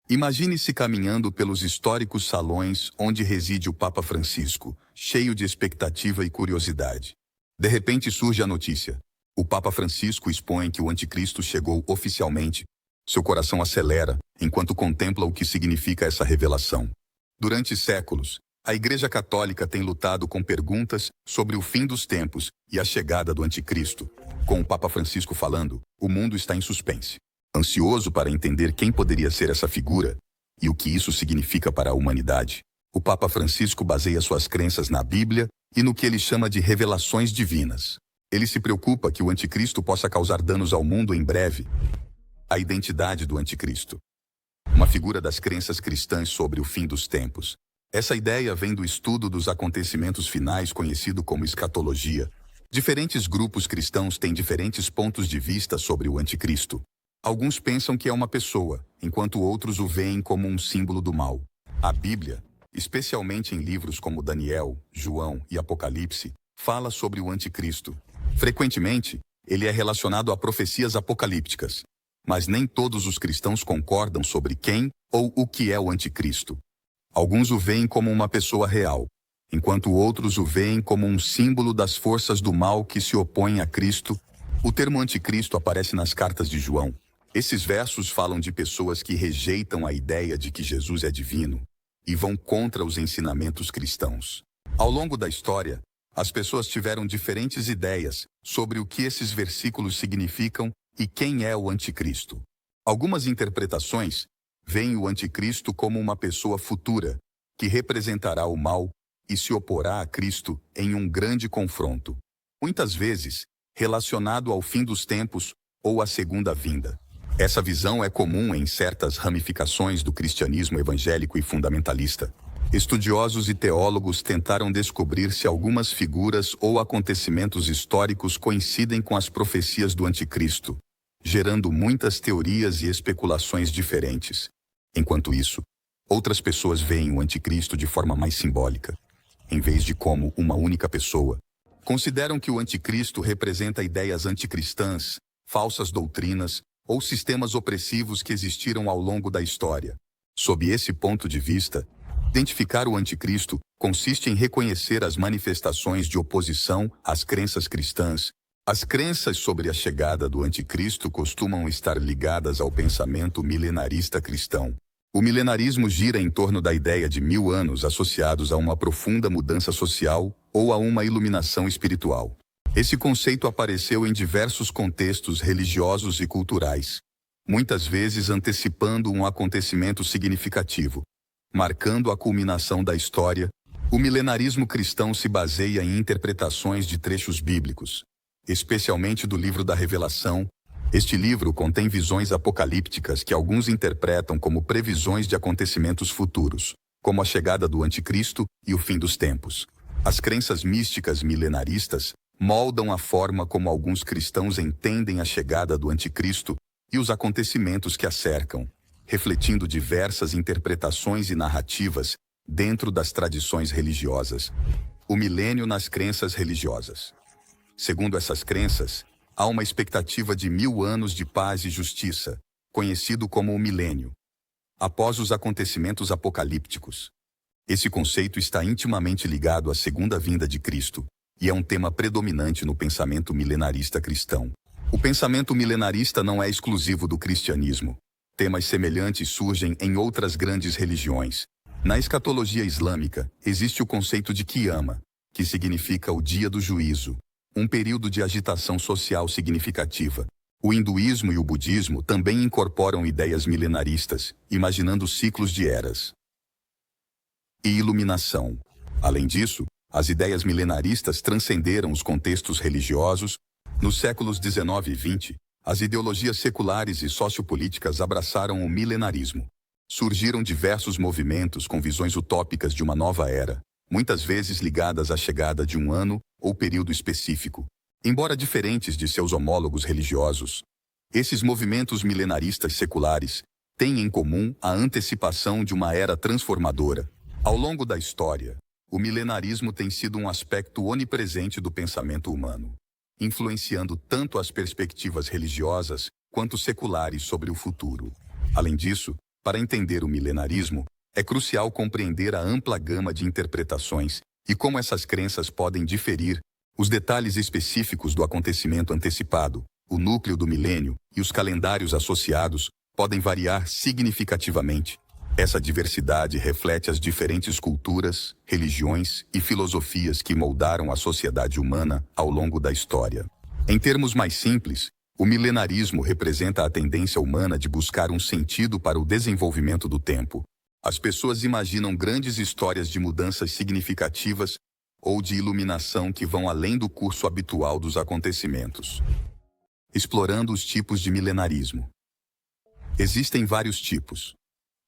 Imagine-se caminhando pelos históricos salões onde reside o Papa Francisco, cheio de expectativa e curiosidade. De repente surge a notícia. O Papa Francisco expõe que o Anticristo chegou oficialmente. Seu coração acelera enquanto contempla o que significa essa revelação. Durante séculos, a Igreja Católica tem lutado com perguntas sobre o fim dos tempos e a chegada do Anticristo. Com o Papa Francisco falando, o mundo está em suspense, ansioso para entender quem poderia ser essa figura e o que isso significa para a humanidade. O Papa Francisco baseia suas crenças na Bíblia e no que ele chama de revelações divinas. Ele se preocupa que o Anticristo possa causar danos ao mundo em breve. A identidade do Anticristo. Uma figura das crenças cristãs sobre o fim dos tempos. Essa ideia vem do estudo dos acontecimentos finais conhecido como escatologia. Diferentes grupos cristãos têm diferentes pontos de vista sobre o Anticristo. Alguns pensam que é uma pessoa, enquanto outros o veem como um símbolo do mal. A Bíblia, especialmente em livros como Daniel, João e Apocalipse, fala sobre o Anticristo. Frequentemente, ele é relacionado a profecias apocalípticas. Mas nem todos os cristãos concordam sobre quem ou o que é o Anticristo. Alguns o veem como uma pessoa real, enquanto outros o veem como um símbolo das forças do mal que se opõem a Cristo. O termo Anticristo aparece nas cartas de João. Esses versos falam de pessoas que rejeitam a ideia de que Jesus é divino e vão contra os ensinamentos cristãos. Ao longo da história, as pessoas tiveram diferentes ideias sobre o que esses versículos significam e quem é o Anticristo. Algumas interpretações veem o Anticristo como uma pessoa futura, que representará o mal e se oporá a Cristo em um grande confronto, muitas vezes relacionado ao fim dos tempos ou à segunda vinda. Essa visão é comum em certas ramificações do cristianismo evangélico e fundamentalista. Estudiosos e teólogos tentaram descobrir se algumas figuras ou acontecimentos históricos coincidem com as profecias do Anticristo, gerando muitas teorias e especulações diferentes. Enquanto isso, outras pessoas veem o Anticristo de forma mais simbólica, em vez de como uma única pessoa. Consideram que o Anticristo representa ideias anticristãs, falsas doutrinas ou sistemas opressivos que existiram ao longo da história. Sob esse ponto de vista, identificar o Anticristo consiste em reconhecer as manifestações de oposição às crenças cristãs. As crenças sobre a chegada do Anticristo costumam estar ligadas ao pensamento milenarista cristão. O milenarismo gira em torno da ideia de 1000 anos associados a uma profunda mudança social ou a uma iluminação espiritual. Esse conceito apareceu em diversos contextos religiosos e culturais, muitas vezes antecipando um acontecimento significativo, marcando a culminação da história. O milenarismo cristão se baseia em interpretações de trechos bíblicos, especialmente do livro da Revelação. Este livro contém visões apocalípticas que alguns interpretam como previsões de acontecimentos futuros, como a chegada do Anticristo e o fim dos tempos. As crenças místicas milenaristas moldam a forma como alguns cristãos entendem a chegada do Anticristo e os acontecimentos que a cercam, refletindo diversas interpretações e narrativas dentro das tradições religiosas. O milênio nas crenças religiosas. Segundo essas crenças, há uma expectativa de 1000 anos de paz e justiça, conhecido como o milênio, após os acontecimentos apocalípticos. Esse conceito está intimamente ligado à segunda vinda de Cristo e é um tema predominante no pensamento milenarista cristão. O pensamento milenarista não é exclusivo do cristianismo. Temas semelhantes surgem em outras grandes religiões. Na escatologia islâmica, existe o conceito de Qiyamah, que significa o dia do juízo, um período de agitação social significativa. O hinduísmo e o budismo também incorporam ideias milenaristas, imaginando ciclos de eras e iluminação. Além disso, as ideias milenaristas transcenderam os contextos religiosos. Nos séculos 19 e 20, as ideologias seculares e sociopolíticas abraçaram o milenarismo. Surgiram diversos movimentos com visões utópicas de uma nova era, muitas vezes ligadas à chegada de um ano ou período específico. Embora diferentes de seus homólogos religiosos, esses movimentos milenaristas seculares têm em comum a antecipação de uma era transformadora. Ao longo da história, o milenarismo tem sido um aspecto onipresente do pensamento humano, influenciando tanto as perspectivas religiosas quanto seculares sobre o futuro. Além disso, Para entender o milenarismo, é crucial compreender a ampla gama de interpretações e como essas crenças podem diferir, os detalhes específicos do acontecimento antecipado, o núcleo do milênio e os calendários associados podem variar significativamente. Essa diversidade reflete as diferentes culturas, religiões e filosofias que moldaram a sociedade humana ao longo da história. Em termos mais simples, o milenarismo representa a tendência humana de buscar um sentido para o desenvolvimento do tempo. As pessoas imaginam grandes histórias de mudanças significativas ou de iluminação que vão além do curso habitual dos acontecimentos. Explorando os tipos de milenarismo. Existem vários tipos,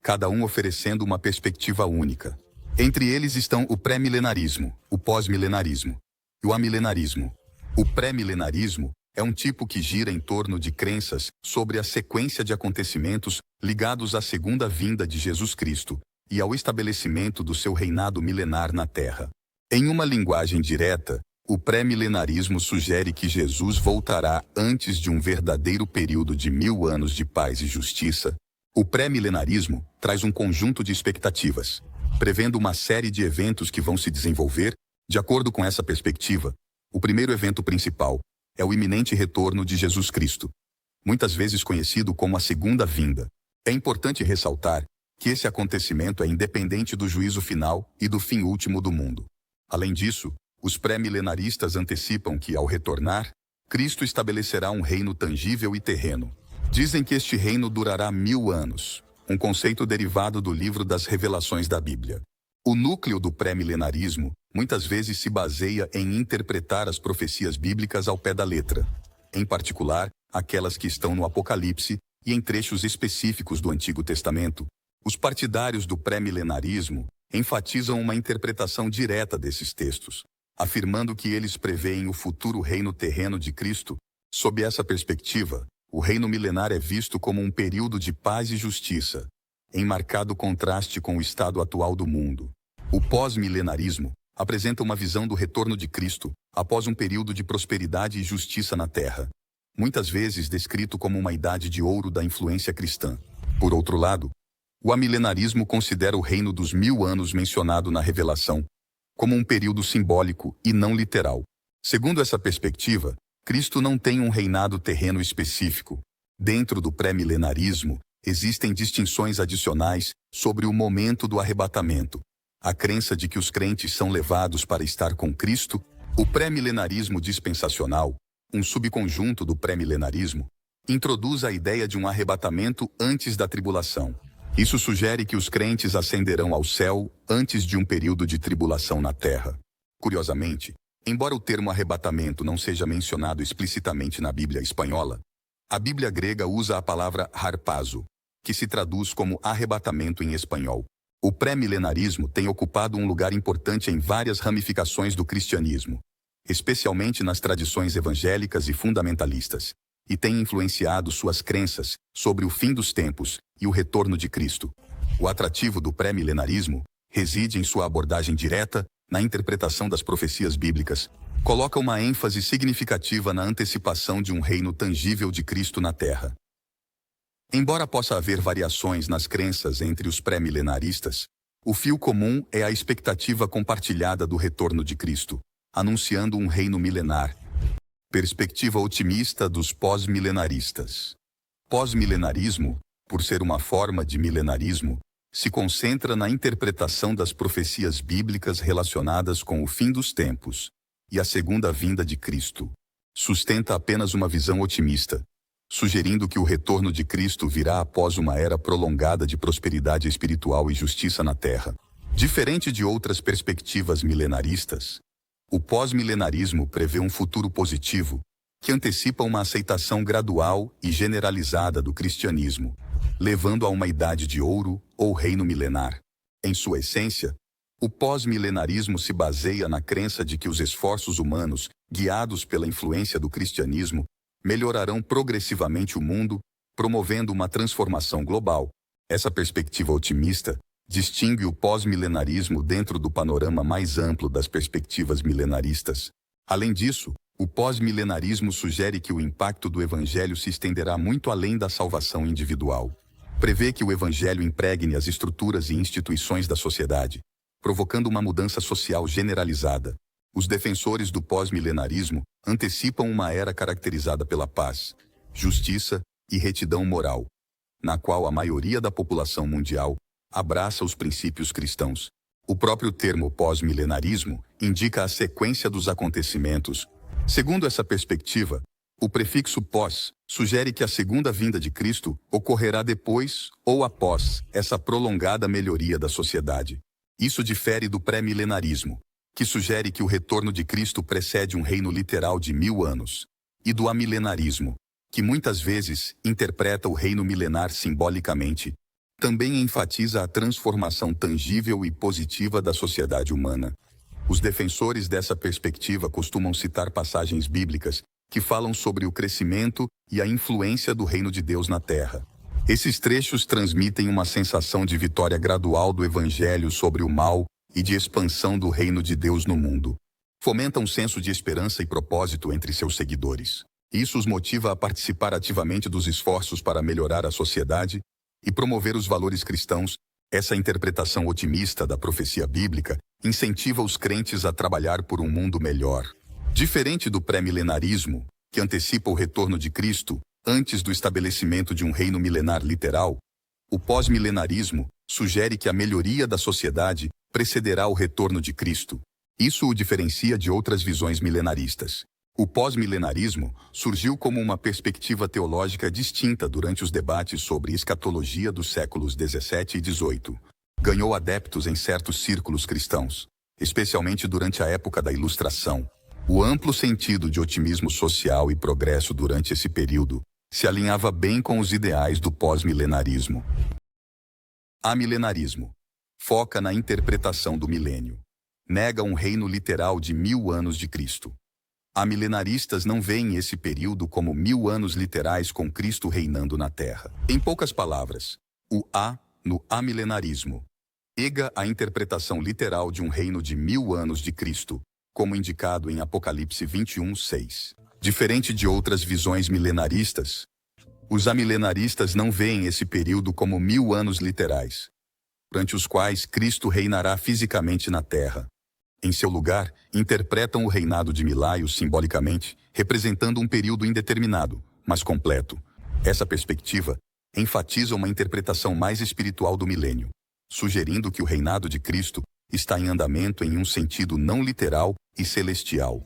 cada um oferecendo uma perspectiva única. Entre eles estão o pré-milenarismo, o pós-milenarismo e o amilenarismo. O pré-milenarismo é um tipo que gira em torno de crenças sobre a sequência de acontecimentos ligados à segunda vinda de Jesus Cristo e ao estabelecimento do seu reinado milenar na Terra. Em uma linguagem direta, o pré-milenarismo sugere que Jesus voltará antes de um verdadeiro período de 1000 anos de paz e justiça. O pré-milenarismo traz um conjunto de expectativas, prevendo uma série de eventos que vão se desenvolver. De acordo com essa perspectiva, o primeiro evento principal é o iminente retorno de Jesus Cristo, muitas vezes conhecido como a segunda vinda. É importante ressaltar que esse acontecimento é independente do juízo final e do fim último do mundo. Além disso, os pré-milenaristas antecipam que, ao retornar, Cristo estabelecerá um reino tangível e terreno. Dizem que este reino durará 1000 anos, um conceito derivado do livro das Revelações da Bíblia. O núcleo do pré-milenarismo muitas vezes se baseia em interpretar as profecias bíblicas ao pé da letra, em particular, aquelas que estão no Apocalipse e em trechos específicos do Antigo Testamento. Os partidários do pré-milenarismo enfatizam uma interpretação direta desses textos, afirmando que eles preveem o futuro reino terreno de Cristo. Sob essa perspectiva, o reino milenar é visto como um período de paz e justiça, em marcado contraste com o estado atual do mundo. O pós-milenarismo apresenta uma visão do retorno de Cristo após um período de prosperidade e justiça na Terra, muitas vezes descrito como uma idade de ouro da influência cristã. Por outro lado, o amilenarismo considera o reino dos 1000 anos mencionado na Revelação como um período simbólico e não literal. Segundo essa perspectiva, Cristo não tem um reinado terreno específico. Dentro do pré-milenarismo, existem distinções adicionais sobre o momento do arrebatamento, a crença de que os crentes são levados para estar com Cristo. O pré-milenarismo dispensacional, um subconjunto do pré-milenarismo, introduz a ideia de um arrebatamento antes da tribulação. Isso sugere que os crentes ascenderão ao céu antes de um período de tribulação na Terra. Curiosamente, embora o termo arrebatamento não seja mencionado explicitamente na Bíblia espanhola, a Bíblia grega usa a palavra harpazo, que se traduz como arrebatamento em espanhol. O pré-milenarismo tem ocupado um lugar importante em várias ramificações do cristianismo, especialmente nas tradições evangélicas e fundamentalistas, e tem influenciado suas crenças sobre o fim dos tempos e o retorno de Cristo. O atrativo do pré-milenarismo reside em sua abordagem direta na interpretação das profecias bíblicas, coloca uma ênfase significativa na antecipação de um reino tangível de Cristo na Terra. Embora possa haver variações nas crenças entre os pré-milenaristas, o fio comum é a expectativa compartilhada do retorno de Cristo, anunciando um reino milenar. Perspectiva otimista dos pós-milenaristas. Pós-milenarismo, por ser uma forma de milenarismo, se concentra na interpretação das profecias bíblicas relacionadas com o fim dos tempos e a segunda vinda de Cristo. Sustenta apenas uma visão otimista, sugerindo que o retorno de Cristo virá após uma era prolongada de prosperidade espiritual e justiça na Terra. Diferente de outras perspectivas milenaristas, o pós-milenarismo prevê um futuro positivo, que antecipa uma aceitação gradual e generalizada do cristianismo, levando a uma idade de ouro ou reino milenar. Em sua essência, o pós-milenarismo se baseia na crença de que os esforços humanos, guiados pela influência do cristianismo, melhorarão progressivamente o mundo, promovendo uma transformação global. Essa perspectiva otimista distingue o pós-milenarismo dentro do panorama mais amplo das perspectivas milenaristas. Além disso, o pós-milenarismo sugere que o impacto do Evangelho se estenderá muito além da salvação individual. prevê que o evangelho impregne as estruturas e instituições da sociedade, provocando uma mudança social generalizada. Os defensores do pós-milenarismo antecipam uma era caracterizada pela paz, justiça e retidão moral, na qual a maioria da população mundial abraça os princípios cristãos. O próprio termo pós-milenarismo indica a sequência dos acontecimentos. Segundo essa perspectiva, o prefixo pós sugere que a segunda vinda de Cristo ocorrerá depois ou após essa prolongada melhoria da sociedade. Isso difere do pré-milenarismo, que sugere que o retorno de Cristo precede um reino literal de 1000 anos, e do amilenarismo, que muitas vezes interpreta o reino milenar simbolicamente. Também enfatiza a transformação tangível e positiva da sociedade humana. Os defensores dessa perspectiva costumam citar passagens bíblicas que falam sobre o crescimento e a influência do reino de Deus na Terra. Esses trechos transmitem uma sensação de vitória gradual do Evangelho sobre o mal e de expansão do reino de Deus no mundo. Fomenta um senso de esperança e propósito entre seus seguidores. Isso os motiva a participar ativamente dos esforços para melhorar a sociedade e promover os valores cristãos. Essa interpretação otimista da profecia bíblica incentiva os crentes a trabalhar por um mundo melhor. Diferente do pré-milenarismo, que antecipa o retorno de Cristo antes do estabelecimento de um reino milenar literal, o pós-milenarismo sugere que a melhoria da sociedade precederá o retorno de Cristo. Isso o diferencia de outras visões milenaristas. O pós-milenarismo surgiu como uma perspectiva teológica distinta durante os debates sobre escatologia dos séculos XVII e XVIII. Ganhou adeptos em certos círculos cristãos, especialmente durante a época da Ilustração. O amplo sentido de otimismo social e progresso durante esse período se alinhava bem com os ideais do pós-milenarismo. Amilenarismo foca na interpretação do milênio. Nega um reino literal de 1000 anos de Cristo. Amilenaristas não veem esse período como 1000 anos literais com Cristo reinando na Terra. Em poucas palavras, o A, no amilenarismo, nega a interpretação literal de um reino de 1000 anos de Cristo, como indicado em Apocalipse 21:6. Diferente de outras visões milenaristas, os amilenaristas não veem esse período como 1000 anos literais, durante os quais Cristo reinará fisicamente na Terra. Em seu lugar, interpretam o reinado de Milaio simbolicamente, representando um período indeterminado, mas completo. Essa perspectiva enfatiza uma interpretação mais espiritual do milênio, sugerindo que o reinado de Cristo está em andamento em um sentido não literal e celestial.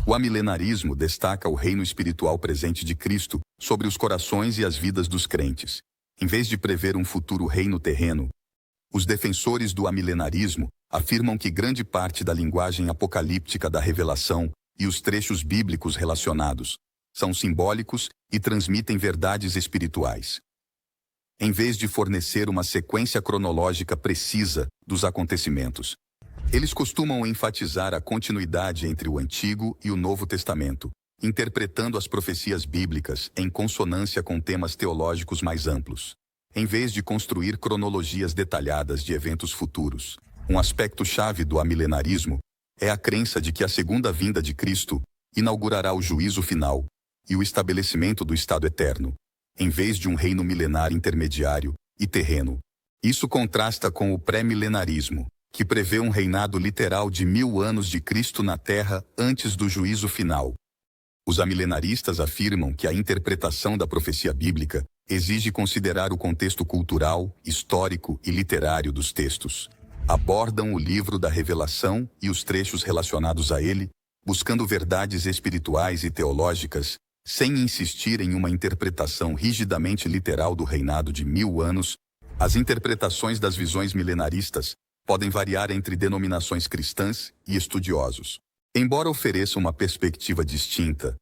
O amilenarismo destaca o reino espiritual presente de Cristo sobre os corações e as vidas dos crentes. Em vez de prever um futuro reino terreno, os defensores do amilenarismo afirmam que grande parte da linguagem apocalíptica da revelação e os trechos bíblicos relacionados são simbólicos e transmitem verdades espirituais. Em vez de fornecer uma sequência cronológica precisa dos acontecimentos, eles costumam enfatizar a continuidade entre o Antigo e o Novo Testamento, interpretando as profecias bíblicas em consonância com temas teológicos mais amplos, em vez de construir cronologias detalhadas de eventos futuros. Um aspecto-chave do amilenarismo é a crença de que a segunda vinda de Cristo inaugurará o juízo final e o estabelecimento do estado eterno, em vez de um reino milenar intermediário e terreno. Isso contrasta com o pré-milenarismo, que prevê um reinado literal de 1000 anos de Cristo na Terra antes do juízo final. Os amilenaristas afirmam que a interpretação da profecia bíblica exige considerar o contexto cultural, histórico e literário dos textos. Abordam o livro da Revelação e os trechos relacionados a ele, buscando verdades espirituais e teológicas, sem insistir em uma interpretação rigidamente literal do reinado de 1000 anos. As interpretações das visões milenaristas podem variar entre denominações cristãs e estudiosos. Embora ofereça uma perspectiva distinta,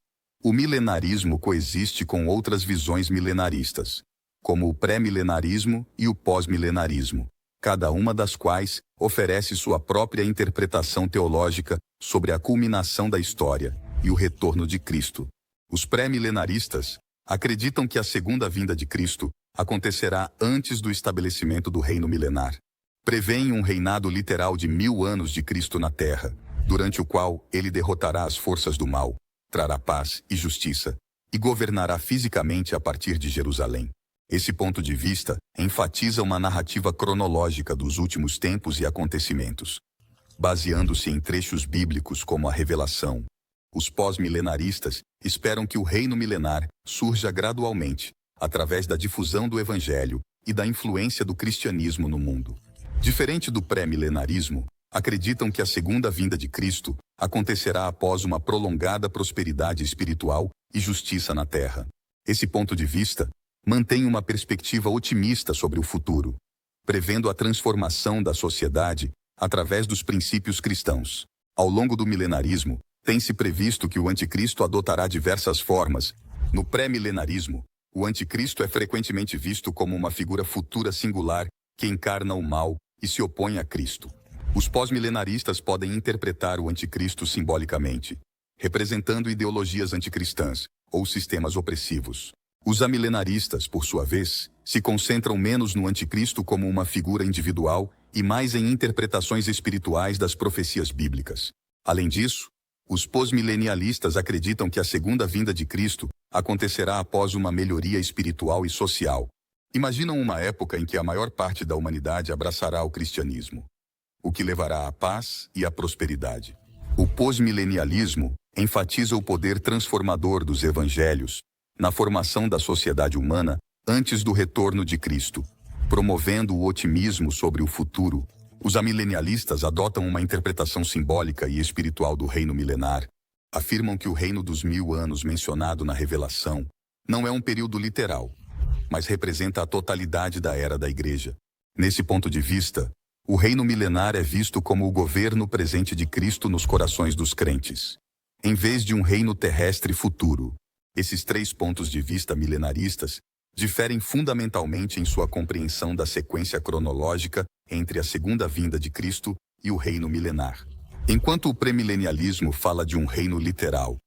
o milenarismo coexiste com outras visões milenaristas, como o pré-milenarismo e o pós-milenarismo, cada uma das quais oferece sua própria interpretação teológica sobre a culminação da história e o retorno de Cristo. Os pré-milenaristas acreditam que a segunda vinda de Cristo acontecerá antes do estabelecimento do reino milenar. Prevêem um reinado literal de 1000 anos de Cristo na Terra, durante o qual ele derrotará as forças do mal, trará paz e justiça, e governará fisicamente a partir de Jerusalém. Esse ponto de vista enfatiza uma narrativa cronológica dos últimos tempos e acontecimentos, baseando-se em trechos bíblicos como a Revelação. Os pós-milenaristas esperam que o reino milenar surja gradualmente, através da difusão do Evangelho e da influência do cristianismo no mundo. Diferente do pré-milenarismo, acreditam que a segunda vinda de Cristo acontecerá após uma prolongada prosperidade espiritual e justiça na terra. Esse ponto de vista mantém uma perspectiva otimista sobre o futuro, prevendo a transformação da sociedade através dos princípios cristãos. Ao longo do milenarismo, tem-se previsto que o anticristo adotará diversas formas. No pré-milenarismo, o anticristo é frequentemente visto como uma figura futura singular que encarna o mal e se opõe a Cristo. Os pós-milenaristas podem interpretar o anticristo simbolicamente, representando ideologias anticristãs ou sistemas opressivos. Os amilenaristas, por sua vez, se concentram menos no anticristo como uma figura individual e mais em interpretações espirituais das profecias bíblicas. Além disso, os pós-milenialistas acreditam que a segunda vinda de Cristo acontecerá após uma melhoria espiritual e social. Imaginam uma época em que a maior parte da humanidade abraçará o cristianismo, o que levará à paz e à prosperidade. O pós-milenialismo enfatiza o poder transformador dos evangelhos na formação da sociedade humana antes do retorno de Cristo, promovendo o otimismo sobre o futuro. Os amilenialistas adotam uma interpretação simbólica e espiritual do reino milenar. Afirmam que o reino dos 1000 anos mencionado na Revelação não é um período literal, mas representa a totalidade da era da Igreja. Nesse ponto de vista, o reino milenar é visto como o governo presente de Cristo nos corações dos crentes, em vez de um reino terrestre futuro. Esses três pontos de vista milenaristas diferem fundamentalmente em sua compreensão da sequência cronológica entre a segunda vinda de Cristo e o reino milenar. Enquanto o premilenialismo fala de um reino literal,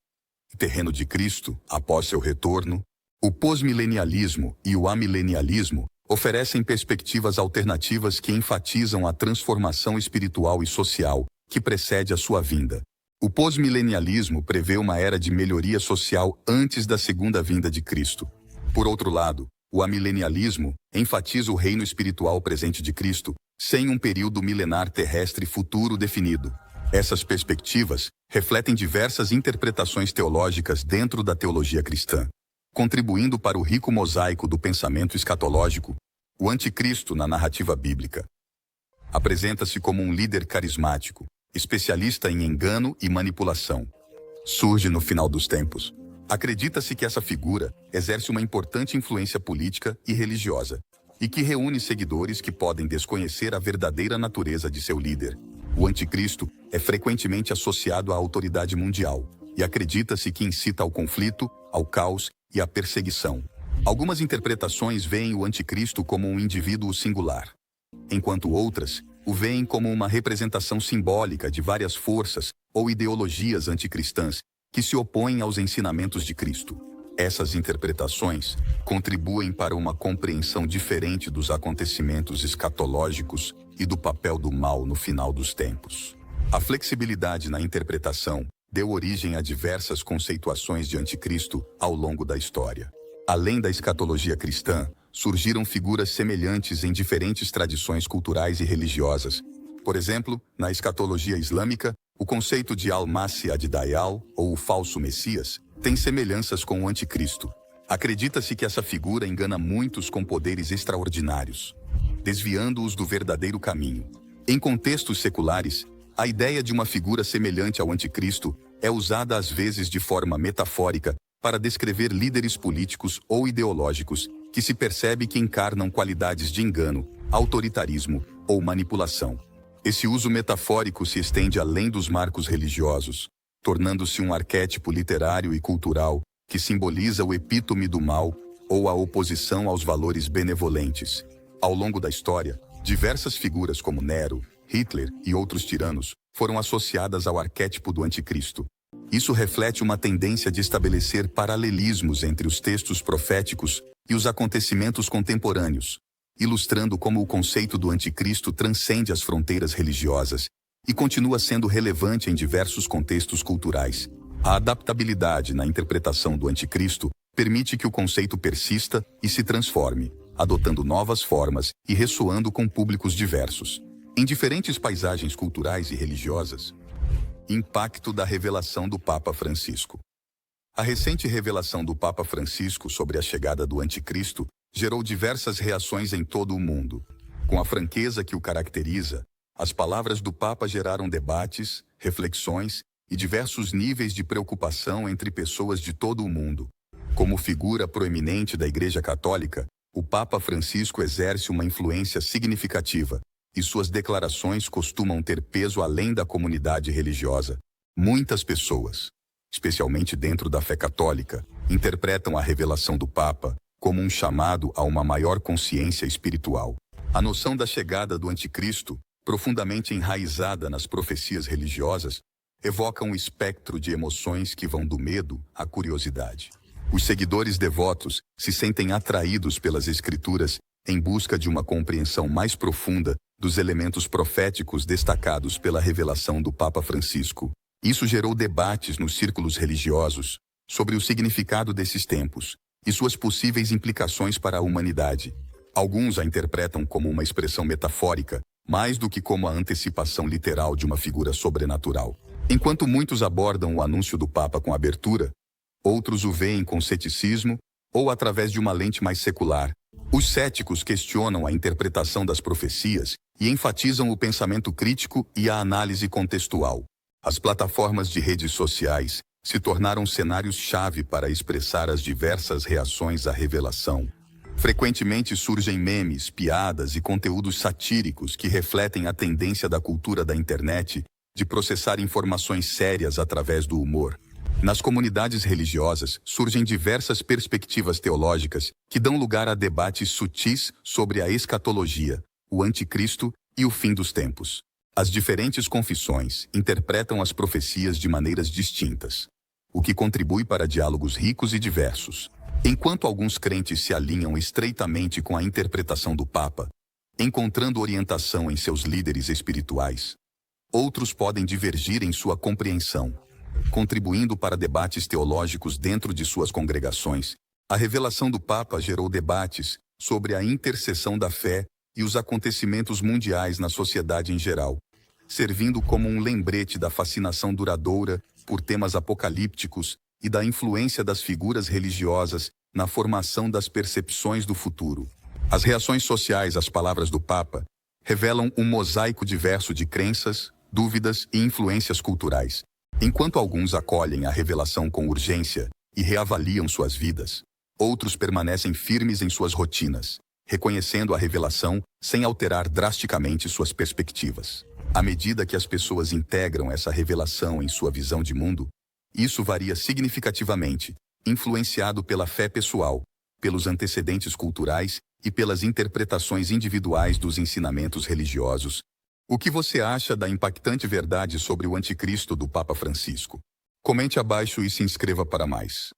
terreno de Cristo após seu retorno, o pós-milenialismo e o amilenialismo oferecem perspectivas alternativas que enfatizam a transformação espiritual e social que precede a sua vinda. O pós-milenialismo prevê uma era de melhoria social antes da segunda vinda de Cristo. Por outro lado, o amilenialismo enfatiza o reino espiritual presente de Cristo, sem um período milenar terrestre futuro definido. Essas perspectivas refletem diversas interpretações teológicas dentro da teologia cristã, contribuindo para o rico mosaico do pensamento escatológico. O anticristo na narrativa bíblica apresenta-se como um líder carismático, especialista em engano e manipulação. Surge no final dos tempos. Acredita-se que essa figura exerce uma importante influência política e religiosa, e que reúne seguidores que podem desconhecer a verdadeira natureza de seu líder. O anticristo é frequentemente associado à autoridade mundial, e acredita-se que incita ao conflito, ao caos e à perseguição. Algumas interpretações veem o anticristo como um indivíduo singular, enquanto outras o veem como uma representação simbólica de várias forças ou ideologias anticristãs que se opõem aos ensinamentos de Cristo. Essas interpretações contribuem para uma compreensão diferente dos acontecimentos escatológicos e do papel do mal no final dos tempos. A flexibilidade na interpretação deu origem a diversas conceituações de anticristo ao longo da história. Além da escatologia cristã, surgiram figuras semelhantes em diferentes tradições culturais e religiosas. Por exemplo, na escatologia islâmica, o conceito de Al-Masih ad-Dajjal, ou o falso Messias, tem semelhanças com o anticristo. Acredita-se que essa figura engana muitos com poderes extraordinários, desviando-os do verdadeiro caminho. Em contextos seculares, a ideia de uma figura semelhante ao anticristo é usada às vezes de forma metafórica para descrever líderes políticos ou ideológicos que se percebe que encarnam qualidades de engano, autoritarismo ou manipulação. Esse uso metafórico se estende além dos marcos religiosos, tornando-se um arquétipo literário e cultural que simboliza o epítome do mal ou a oposição aos valores benevolentes. Ao longo da história, diversas figuras como Nero, Hitler e outros tiranos foram associadas ao arquétipo do anticristo. Isso reflete uma tendência de estabelecer paralelismos entre os textos proféticos e os acontecimentos contemporâneos, ilustrando como o conceito do anticristo transcende as fronteiras religiosas e continua sendo relevante em diversos contextos culturais. A adaptabilidade na interpretação do anticristo permite que o conceito persista e se transforme, adotando novas formas e ressoando com públicos diversos, em diferentes paisagens culturais e religiosas. Impacto da revelação do Papa Francisco. A recente revelação do Papa Francisco sobre a chegada do Anticristo gerou diversas reações em todo o mundo. Com a franqueza que o caracteriza, as palavras do Papa geraram debates, reflexões e diversos níveis de preocupação entre pessoas de todo o mundo. Como figura proeminente da Igreja Católica, o Papa Francisco exerce uma influência significativa, e suas declarações costumam ter peso além da comunidade religiosa. Muitas pessoas, especialmente dentro da fé católica, interpretam a revelação do Papa como um chamado a uma maior consciência espiritual. A noção da chegada do Anticristo, profundamente enraizada nas profecias religiosas, evoca um espectro de emoções que vão do medo à curiosidade. Os seguidores devotos se sentem atraídos pelas Escrituras em busca de uma compreensão mais profunda dos elementos proféticos destacados pela revelação do Papa Francisco. Isso gerou debates nos círculos religiosos sobre o significado desses tempos e suas possíveis implicações para a humanidade. Alguns a interpretam como uma expressão metafórica, mais do que como a antecipação literal de uma figura sobrenatural. Enquanto muitos abordam o anúncio do Papa com abertura, outros o veem com ceticismo ou através de uma lente mais secular. Os céticos questionam a interpretação das profecias e enfatizam o pensamento crítico e a análise contextual. As plataformas de redes sociais se tornaram cenários-chave para expressar as diversas reações à revelação. Frequentemente surgem memes, piadas e conteúdos satíricos que refletem a tendência da cultura da internet de processar informações sérias através do humor. Nas comunidades religiosas, surgem diversas perspectivas teológicas que dão lugar a debates sutis sobre a escatologia, o anticristo e o fim dos tempos. As diferentes confissões interpretam as profecias de maneiras distintas, o que contribui para diálogos ricos e diversos. Enquanto alguns crentes se alinham estreitamente com a interpretação do Papa, encontrando orientação em seus líderes espirituais, outros podem divergir em sua compreensão, contribuindo para debates teológicos dentro de suas congregações. A revelação do Papa gerou debates sobre a interseção da fé e os acontecimentos mundiais na sociedade em geral, servindo como um lembrete da fascinação duradoura por temas apocalípticos e da influência das figuras religiosas na formação das percepções do futuro. As reações sociais às palavras do Papa revelam um mosaico diverso de crenças, dúvidas e influências culturais. Enquanto alguns acolhem a revelação com urgência e reavaliam suas vidas, outros permanecem firmes em suas rotinas, reconhecendo a revelação sem alterar drasticamente suas perspectivas. À medida que as pessoas integram essa revelação em sua visão de mundo, isso varia significativamente, influenciado pela fé pessoal, pelos antecedentes culturais e pelas interpretações individuais dos ensinamentos religiosos. O que você acha da impactante verdade sobre o Anticristo do Papa Francisco? Comente abaixo e se inscreva para mais.